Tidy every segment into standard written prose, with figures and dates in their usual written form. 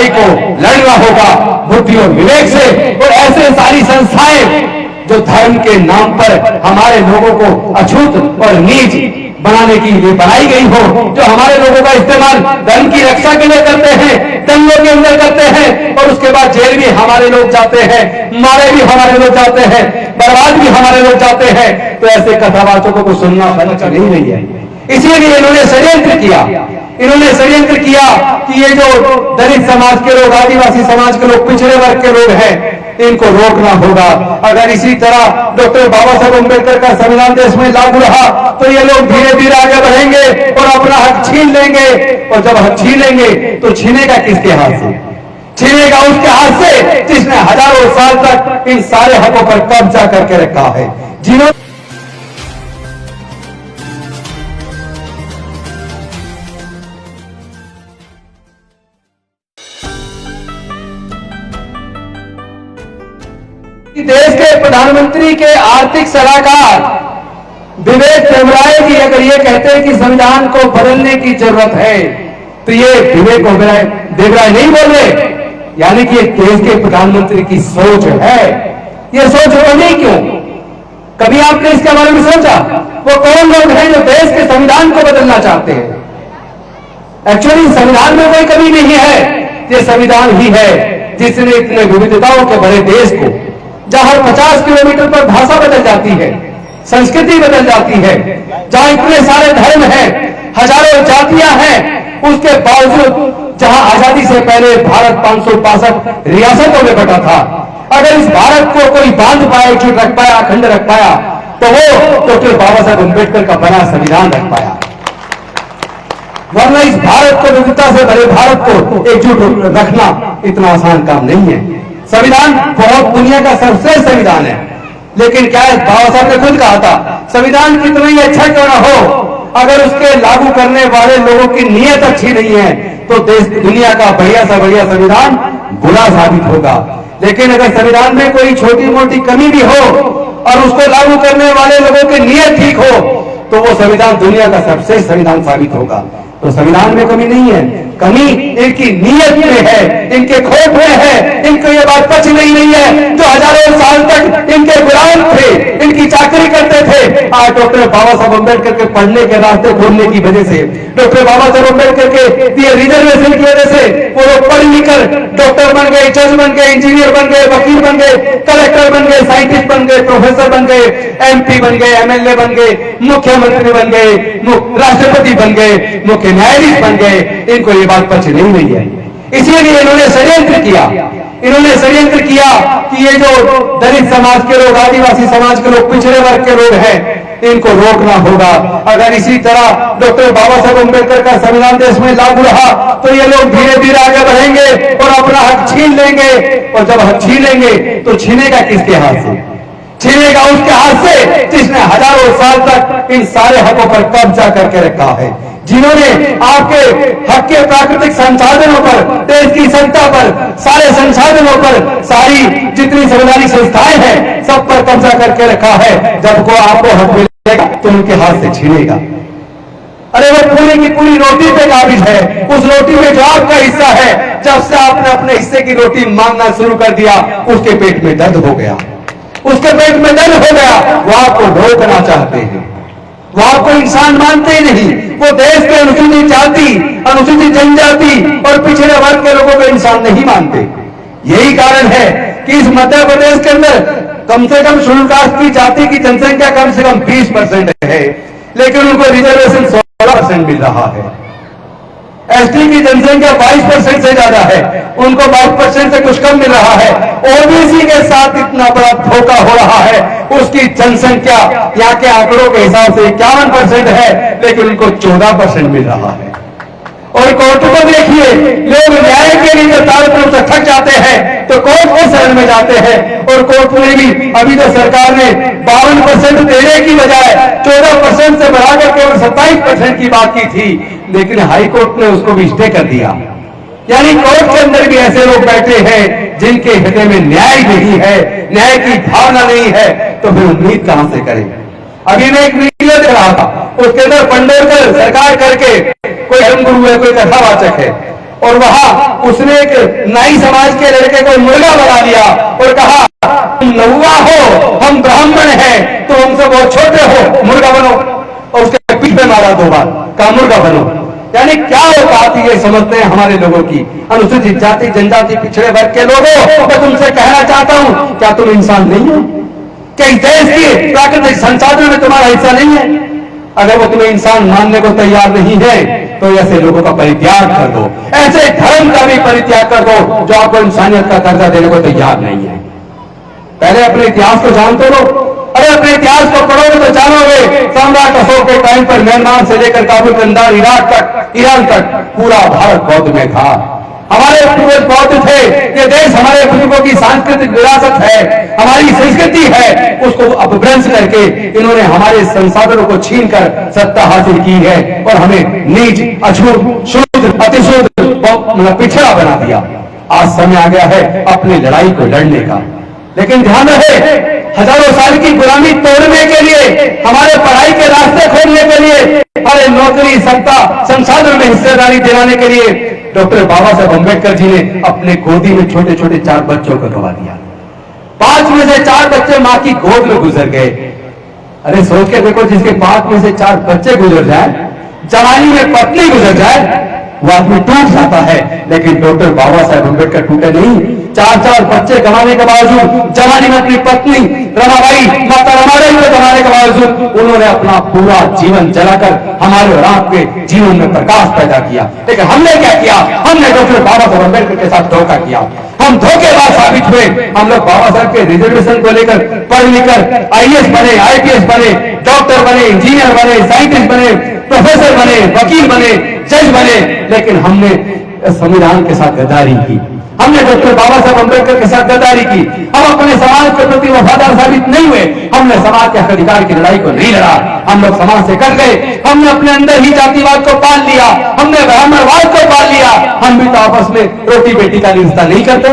लड़ाई को लड़ना होगा बुद्धि और विवेक से। और ऐसे सारी संस्थाएं जो धर्म के नाम पर हमारे लोगों को अछूत और नीच बनाने के लिए बनाई गई हो, जो हमारे लोगों का इस्तेमाल धर्म की रक्षा के लिए करते हैं, दंगों के अंदर करते हैं, और उसके बाद जेल भी हमारे लोग जाते हैं, मारे भी हमारे लोग जाते हैं, बर्बाद भी हमारे लोग जाते हैं। तो ऐसे कथावाचकों को सुनना अच्छा नहीं रही है। इसीलिए इन्होंने षड्यंत्र किया, इन्होंने षड्यंत्र किया कि ये जो दलित समाज के लोग, आदिवासी समाज के लोग, पिछड़े वर्ग के लोग हैं, इनको रोकना होगा। अगर इसी तरह डॉक्टर बाबा साहब अम्बेडकर का संविधान देश में लागू रहा तो ये लोग धीरे धीरे आगे बढ़ेंगे और अपना हक छीन लेंगे। और जब हक छीन लेंगे तो छीनेगा किसके हाथ से? छीनेगा उसके हाथ से जिसने हजारों साल तक इन सारे हकों पर कब्जा करके रखा है, जिन्होंने देश के प्रधानमंत्री के आर्थिक सलाहकार विवेक देवराय जी अगर ये कहते हैं कि संविधान को बदलने की जरूरत है, तो ये विवेक देवराय नहीं बोल रहे, यानी कि देश के प्रधानमंत्री की सोच है। ये सोच बनी क्यों? कभी आपने इसके बारे में सोचा? वो कौन लोग हैं जो देश के संविधान को बदलना चाहते हैं? एक्चुअली संविधान में कोई कमी नहीं है, ये संविधान ही है जिसने इतने विविधताओं के भरे देश को, जहां 50 किलोमीटर पर भाषा बदल जाती है, संस्कृति बदल जाती है, जहां इतने सारे धर्म हैं, हजारों जातियां हैं, उसके बावजूद जहां आजादी से पहले भारत 562 रियासतों में बटा था, अगर इस भारत को कोई बांध पाया, एकजुट रख पाया, अखंड रख पाया, तो वो डॉक्टर बाबा साहब अम्बेडकर का बना संविधान रख पाया। वरना इस भारत को, विविधता से भरे भारत को एकजुट रखना इतना आसान काम नहीं है। संविधान बहुत दुनिया का सबसे संविधान है, लेकिन क्या है, बाबा साहब ने खुद कहा था, संविधान कितना ही अच्छा क्यों ना हो, अगर उसके लागू करने वाले लोगों की नीयत अच्छी नहीं है तो देश दुनिया का बढ़िया सा बढ़िया संविधान बुरा साबित होगा। लेकिन अगर संविधान में कोई छोटी मोटी कमी भी हो और उसको लागू करने वाले लोगों की नीयत ठीक हो, तो वो संविधान दुनिया का सबसे संविधान साबित होगा। तो संविधान में कमी नहीं है, कमी इनकी नीयत में है, इनके खोट में है। इनको ये बात पच नहीं है, जो हजारों साल तक इनके गुलाम थे, इनकी चाकरी करते थे, आज डॉक्टर बाबा साहब अम्बेडकर के पढ़ने के रास्ते खोलने की वजह से, डॉक्टर बाबा साहब अम्बेडकर के दिए रिजर्वेशन की वजह से वो लोग पढ़ लिख कर डॉक्टर बन गए, जज बन गए, इंजीनियर बन गए, वकील बन गए, कलेक्टर बन गए, साइंटिस्ट बन गए, प्रोफेसर बन गए, MP बन गए, MLA बन गए, मुख्यमंत्री बन गए, राष्ट्रपति बन गए, मुख्य न्यायाधीश बन गए। इनको ये बात पच नहीं रही है, इसीलिए इन्होंने षड्यंत्र किया। इन्होंने षड्यंत्र किया कि ये जो दलित समाज के लोग, आदिवासी समाज के लोग, पिछड़े वर्ग के लोग हैं, इनको रोकना होगा। अगर इसी तरह डॉक्टर बाबा साहब अम्बेडकर का संविधान देश में लागू रहा तो ये लोग धीरे धीरे आगे बढ़ेंगे और अपना हक छीन लेंगे। और जब हक छीन लेंगे तो छीनेगा किसके हाथ से? छीनेगा उसके हाथ से जिसने हजारों साल तक इन सारे हकों पर कब्जा करके रखा है, जिन्होंने आपके हक के प्राकृतिक संसाधनों पर, देश की सत्ता पर, सारे संसाधनों पर, सारी जितनी संवैधानिक संस्थाएं हैं, सब पर कब्जा करके रखा है। जब को आपको हक मिलेगा तो उनके हाथ से छीनेगा। अरे वो पूरी की पूरी रोटी पे काबिज है, उस रोटी में जो आपका हिस्सा है, जब से आपने अपने हिस्से की रोटी मांगना शुरू कर दिया, उसके पेट में दर्द हो गया, उसके पेट में दर्द हो गया। वो आपको रोकना चाहते हैं, वो आपको इंसान मानते ही नहीं। वो देश के अनुसूचित जाति, अनुसूचित जनजाति और पिछड़े वर्ग के लोगों को इंसान नहीं मानते। यही कारण है कि इस मध्य प्रदेश के अंदर कम से कम शेड्यूल कास्ट की जाति की जनसंख्या कम से कम 20% है, लेकिन उनको रिजर्वेशन 16% मिल रहा है। ST की जनसंख्या 22% से ज्यादा है, उनको 22% से कुछ कम मिल रहा है। OBC के साथ इतना बड़ा धोखा हो रहा है, उसकी जनसंख्या यहाँ के आंकड़ों के हिसाब से 51% है, लेकिन उनको 14% मिल रहा है। और कोर्ट को देखिए, लोग न्याय के लिए तारतम्य से थक जाते हैं तो कोर्ट के शरण में जाते हैं। और कोर्ट में भी अभी तो सरकार ने 52% देने की बजाय 14% से बढ़ाकर केवल 27% की बात की थी, लेकिन हाईकोर्ट ने उसको भी स्टे कर दिया। यानी कोर्ट के अंदर भी ऐसे लोग बैठे हैं जिनके हृदय में न्याय नहीं है, न्याय की भावना नहीं है, तो फिर उम्मीद कहां से करें। अभी मैं एक वीडियो देख रहा था, उसके अंदर पंडोरकर सरकार करके कोई धर्मगुरु है, कोई कथावाचक है, और वहां उसने एक नाई समाज के लड़के को मुर्गा बना दिया और कहा तुम नौवा हो, हम ब्राह्मण हैं, तो हमसे बहुत छोटे हो, मुर्गा बनो। और उसके पीठ पे मारा 2 बार, कहा मुर्गा बनो। यानी क्या औकात ये समझते हैं हमारे लोगों की। अनुसूचित जाति जनजाति पिछड़े वर्ग के लोगों, मैं तुमसे कहना चाहता हूं, क्या तुम इंसान नहीं हो? क्या इस देश के प्राकृतिक संसाधनों में तुम्हारा हिस्सा नहीं है? अगर वो तुम्हें इंसान मानने को तैयार नहीं है तो ऐसे लोगों का परित्याग कर दो, ऐसे धर्म का भी परित्याग कर दो जो आपको इंसानियत का दर्जा देने को तैयार नहीं है। पहले अपने इतिहास को जानते लो। अरे अपने इतिहास को पढ़ोगे तो जानोगे, सम्राट अशोक के टाइम पर म्यांमार से लेकर काबुल कंदार इराक तक, ईरान तक पूरा भारत बौद्ध में था। हमारे पूर्वज बौद्ध थे। ये देश हमारे बुजुर्गों की सांस्कृतिक विरासत है, हमारी संस्कृति है, उसको अपभ्रंश करके इन्होंने हमारे संसाधनों को छीनकर सत्ता हासिल की है और हमें नीच, अछूत, शूद्र, अतिशूद्र, पिछड़ा बना दिया। आज समय आ गया है अपनी लड़ाई को लड़ने का। लेकिन ध्यान रहे, हजारों साल की गुलामी तोड़ने के लिए, हमारे पढ़ाई के रास्ते खोलने के लिए, हमारे नौकरी, सत्ता, संसाधन में हिस्सेदारी दिलाने के लिए डॉक्टर बाबा साहब अम्बेडकर जी ने अपने गोदी में छोटे छोटे 4 बच्चों को गवा दिया। 5 में से 4 बच्चे मां की गोद में गुजर गए। अरे सोच के देखो, जिसके 5 में से 4 बच्चे गुजर जाए, जवानी में पत्नी गुजर जाए, वो आदमी टूट जाता है। लेकिन डॉक्टर बाबा साहब अम्बेडकर टूटे नहीं। 4 बच्चे गंवाने के बावजूद, जवानी में अपनी पत्नी रमाबाई, माता रमाबाई को गंवाने के बावजूद उन्होंने अपना पूरा जीवन जलाकर हमारे और आपके जीवन में प्रकाश पैदा किया। लेकिन हमने क्या किया? हमने डॉक्टर बाबा साहब अम्बेडकर के साथ धोखा किया। हम धोखेबाज साबित हुए। हम लोग बाबा साहब के रिजर्वेशन को लेकर पढ़ लिखकर IAS बने, IPS बने, डॉक्टर बने, इंजीनियर बने, साइंटिस्ट बने, प्रोफेसर बने, वकील बने, जज बने। लेकिन हमने संविधान के साथ गद्दारी की, हमने डॉक्टर बाबा साहब अम्बेडकर के साथ गद्दारी की। हम अपने समाज के प्रति वफादार साबित नहीं हुए। हमने समाज के हक अधिकार की लड़ाई को नहीं लड़ा। हम लोग समाज से कट गए। हमने अपने अंदर ही जातिवाद को पाल लिया, हमने ब्राह्मणवाद को पाल लिया। हम भी तो आपस में रोटी बेटी का रिश्ता नहीं करते।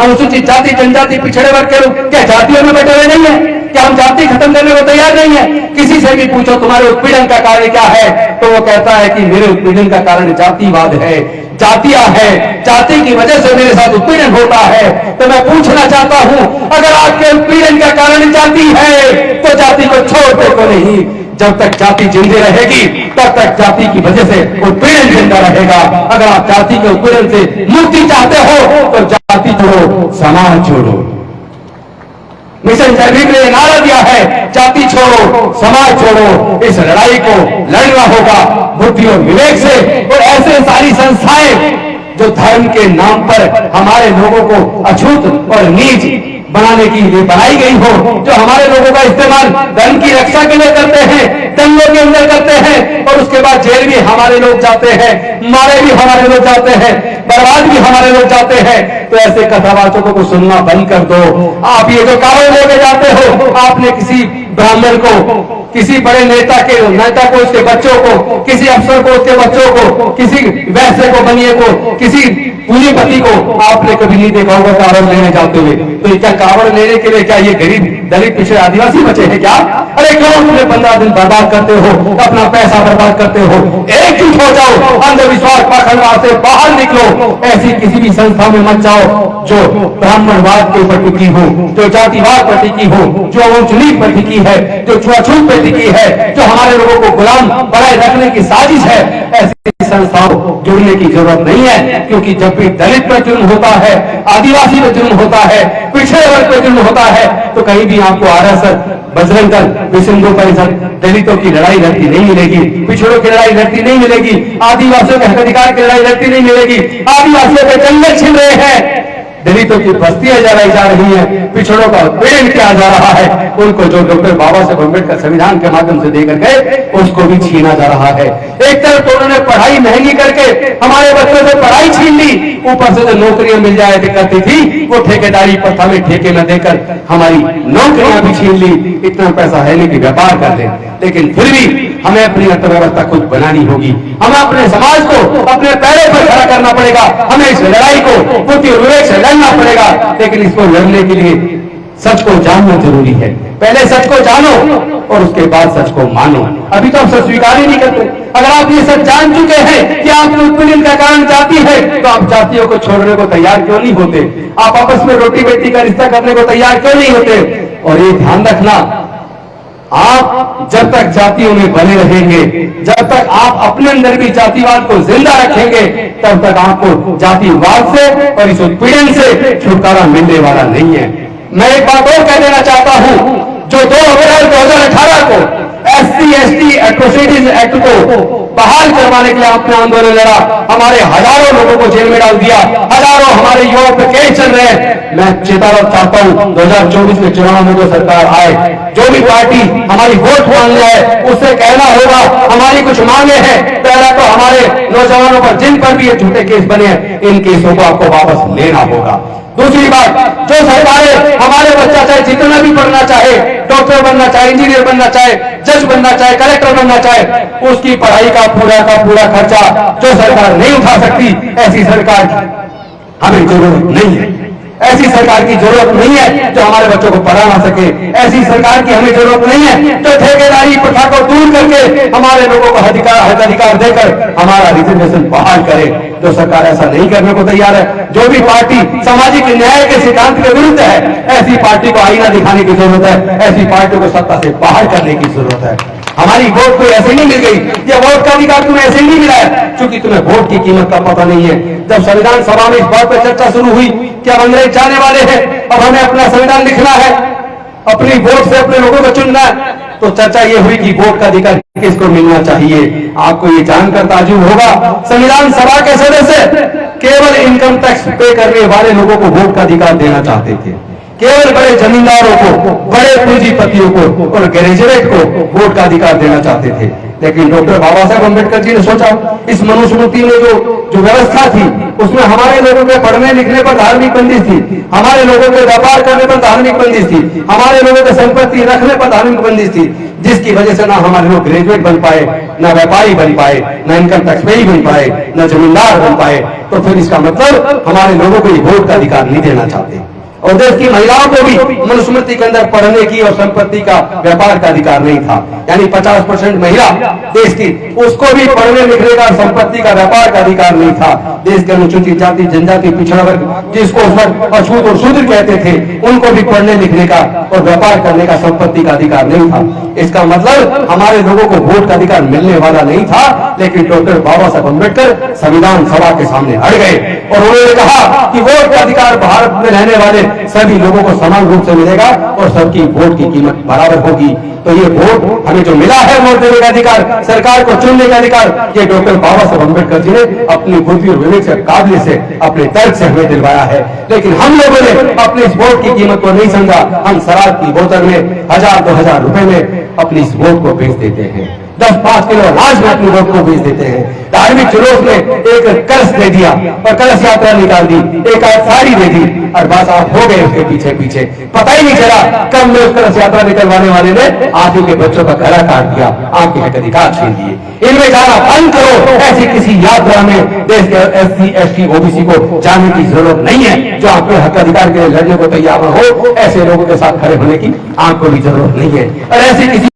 अनुसूचित जाति जनजाति पिछड़े वर्ग के लोग क्या जातियों में बैठे हुए नहीं है? क्या हम जाति खत्म करने को तैयार नहीं है? किसी से भी पूछो तुम्हारे उत्पीड़न का कारण क्या है, तो वो कहता है कि मेरे उत्पीड़न का कारण जातिवाद है, जातियां है, जाति की वजह से मेरे साथ उत्पीड़न होता है। तो मैं पूछना चाहता हूं, अगर आपके उत्पीड़न का कारण जाति है तो जाति को छोड़ते को नहीं। जब तक जाति जिंदी रहेगी तब तक जाति की वजह से उत्पीड़न जिंदा रहेगा। अगर आप जाति के उत्पीड़न से मुक्ति चाहते हो तो जाति छोड़ो, समाज छोड़ो। मिशन जयभीम ने नारा दिया है, जाति छोड़ो, समाज छोड़ो। इस लड़ाई को लड़ना होगा बुद्धि और विवेक से। और ऐसे सारी संस्थाएं जो धर्म के नाम पर हमारे लोगों को अछूत और नीच बनाने के लिए बनाई गई हो, जो हमारे लोगों का इस्तेमाल धर्म की रक्षा के लिए करते हैं, दंगों के अंदर करते हैं, और उसके बाद जेल भी हमारे लोग जाते हैं, मारे भी हमारे लोग जाते हैं, बर्बाद भी हमारे लोग जाते हैं। तो ऐसे कथावाचकों को सुनना बंद कर दो। आप ये जो कारण लेके जाते हो, आपने किसी ब्राह्मण को, किसी बड़े नेता को, उसके बच्चों को, किसी अफसर को, उसके बच्चों को, किसी वैश्य को, बनिए को, किसी पूंजीपति को आपने कभी नहीं देखा होगा कावड़ लेने जाते हुए। तो क्या कावड़ लेने के लिए क्या ये गरीब दलित पिछड़े आदिवासी बचे हैं क्या? अरे क्यों अपने 15 दिन बर्बाद करते हो, अपना पैसा बर्बाद करते हो? एकजुट हो जाओ, अंधविश्वास पाखंडवाद से बाहर निकलो। ऐसी किसी भी संस्था में मत जाओ जो ब्राह्मणवाद के ऊपर टिकी हो, जो जातिवाद पर टिकी हो, जो ऊंच नीच पर टिकी है, जो छुआछूत पर टिकी है, जो हमारे लोगों को गुलाम बनाए रखने की साजिश है। ऐसी संस्थाओं जुड़ने की जरूरत नहीं है। क्योंकि जब भी दलित पर जुर्म होता है, आदिवासी पर जुर्म होता है, पिछड़े वर्ग पर जुर्म होता है, तो कहीं भी आपको RSS, बजरंग दल, विश्व हिंदू परिषद दलितों की लड़ाई लड़ती नहीं मिलेगी, पिछड़ों की लड़ाई लड़ती नहीं मिलेगी, आदिवासियों के हक अधिकार की लड़ाई लड़ती नहीं मिलेगी। आदिवासियों के जंगल छिन रहे हैं, दलितों की बस्तियां जलाई जा रही हैं, पिछड़ों का उत्पीड़न किया जा रहा है। उनको जो डॉक्टर बाबा साहब अम्बेडकर संविधान के माध्यम से देकर गए, उसको भी छीना जा रहा है। एक तरफ तो उन्होंने पढ़ाई महंगी करके हमारे बच्चों से पढ़ाई छीन ली, ऊपर से जो नौकरियां मिल जाए करती थी वो ठेकेदारी प्रथा में ठेके में देकर हमारी नौकरियां भी छीन ली। इतना पैसा है नहीं कि व्यापार कर ले, लेकिन फिर भी हमें अपनी अर्थव्यवस्था खुद बनानी होगी। हमें अपने समाज को अपने पैरों पर खड़ा करना पड़ेगा। हमें इस लड़ाई को बुद्धि और विवेक से लड़ना पड़ेगा। लेकिन इसको लड़ने के लिए सच को जानना जरूरी है। पहले सच को जानो और उसके बाद सच को मानो। अभी तो आप सच स्वीकार ही नहीं करते। अगर आप ये सच जान चुके हैं कि आपके उत्पीड़न का कारण जाति है, तो आप जातियों को छोड़ने को तैयार क्यों नहीं होते? आप आपस में रोटी बेटी का रिश्ता करने को तैयार क्यों नहीं होते? और ये ध्यान रखना, आप जब तक जातियों में बने रहेंगे, जब तक आप अपने अंदर भी जातिवाद को जिंदा रखेंगे, तब तक आपको जातिवाद से और इस उत्पीड़न से छुटकारा मिलने वाला नहीं है। मैं एक बात और कह देना चाहता हूं, जो 2 अप्रैल 2018 को SC/ST एट्रोसिटीज एक्ट को बहाल करवाने के लिए आपने आंदोलन लड़ा, हमारे हजारों लोगों को जेल में डाल दिया, हजारों हमारे युवाओं पे केस चल रहे हैं। मैं चेतावनी चाहता हूं, 2024 के चुनाव में जो सरकार आए, जो भी पार्टी हमारी वोट मांग जाए, उससे कहना होगा हमारी कुछ मांगे हैं। पहला तो हमारे नौजवानों पर, जिन पर भी ये झूठे केस बने हैं, इन केसों को आपको वापस लेना होगा। दूसरी बात, जो सरकारें हमारे बच्चा चाहे जितना भी पढ़ना चाहे, डॉक्टर बनना चाहे, इंजीनियर बनना चाहे, जज बनना चाहे, कलेक्टर बनना चाहे, उसकी पढ़ाई का पूरा खर्चा जो सरकार नहीं उठा सकती, ऐसी सरकार हमें जरूरत नहीं है। ऐसी सरकार की जरूरत नहीं है जो हमारे बच्चों को पढ़ा ना सके। ऐसी सरकार की हमें जरूरत नहीं है जो ठेकेदारी प्रथा को दूर करके हमारे लोगों को अधिकार देकर हमारा रिजर्वेशन बहाल करे। जो सरकार ऐसा नहीं करने को तैयार है, जो भी पार्टी सामाजिक न्याय के सिद्धांत के विरुद्ध है, ऐसी पार्टी को आईना दिखाने की जरूरत है, ऐसी पार्टी को सत्ता से बाहर करने की जरूरत है। हमारी वोट कोई ऐसे नहीं मिल गई, ये वोट का अधिकार तुम्हें ऐसे नहीं मिला है क्योंकि तुम्हें वोट की कीमत का पता नहीं है। जब संविधान सभा में इस बात पर चर्चा शुरू हुई कि अब अंग्रेज जाने वाले हैं, अब हमें अपना संविधान लिखना है, अपनी वोट से अपने लोगों को चुनना है, तो चर्चा ये हुई कि वोट का अधिकार किसको मिलना चाहिए। आपको ये जानकर ताज्जुब होगा, संविधान सभा के सदस्य केवल इनकम टैक्स पे करने वाले लोगों को वोट का अधिकार देना चाहते थे। केवल बड़े जमींदारों को, बड़े पूंजीपतियों को और ग्रेजुएट को वोट का अधिकार देना चाहते थे। लेकिन डॉक्टर बाबा साहब अम्बेडकर जी ने सोचा, इस मनुस्मृति में जो व्यवस्था थी, उसमें हमारे लोगों के पढ़ने लिखने पर धार्मिक बंदिश थी, हमारे लोगों के व्यापार करने पर धार्मिक बंदिश थी, हमारे लोगों के संपत्ति रखने पर धार्मिक बंदिश थी, जिसकी वजह से ना हमारे लोग ग्रेजुएट बन पाए, ना व्यापारी बन पाए, ना इनकम टैक्स पेई बन पाए, ना जमींदार बन पाए। तो फिर इसका मतलब हमारे लोगों को ये वोट का अधिकार नहीं देना चाहते। और देश की महिलाओं को भी मनुस्मृति के अंदर पढ़ने की और संपत्ति का व्यापार का अधिकार नहीं था। यानी 50% महिला देश की, उसको भी पढ़ने लिखने का, संपत्ति का व्यापार का अधिकार नहीं था। देश के अनुसूचित जाति, जनजाति, पिछड़ा वर्ग, जिसको उस वक्त अछूत और शूद्र कहते थे, उनको भी पढ़ने लिखने का और व्यापार करने का, संपत्ति का अधिकार नहीं था। इसका मतलब हमारे लोगों को वोट का अधिकार मिलने वाला नहीं था। लेकिन डॉक्टर बाबा साहब अम्बेडकर संविधान सभा के सामने अड़ गए और उन्होंने कहा कि वोट का अधिकार भारत में रहने वाले सभी लोगों को समान रूप से मिलेगा और सबकी वोट की कीमत बराबर होगी। तो ये वोट हमें जो मिला है, वोट देने का अधिकार, सरकार को चुनने का अधिकार, ये डॉक्टर बाबा साहब अम्बेडकर जी ने अपनी बुद्धि और विवेक से, काबिलियत से, अपने तर्क से हमें दिलवाया है। लेकिन हम लोगों ने अपनी इस वोट की कीमत को नहीं समझा। हम शराब की बोतल में 1000-2000 रुपए में अपनी इस वोट को बेच देते हैं, 10-5 किलो अनाज में अपनी वोट को बेच देते हैं। धार्मिक जुलूस में एक कलश दे दिया और कलश यात्रा निकाल दी, एक साड़ी दे दी और बस आप हो गए उसके पीछे पीछे। पता ही नहीं चला कब में उस कलश यात्रा निकलवाने वाले ने आंखों के बच्चों का गला काट दिया, आंखें के अधिकार छीन दिए। इनमें जाना बंद करो। ऐसी किसी यात्रा में देश के SC, ST, OBC को जाने की जरूरत नहीं है। जो अपने हक अधिकार के लिए लड़ने को तैयार हो, ऐसे लोगों के साथ खड़े होने की आपको भी जरूरत नहीं है। और ऐसी किसी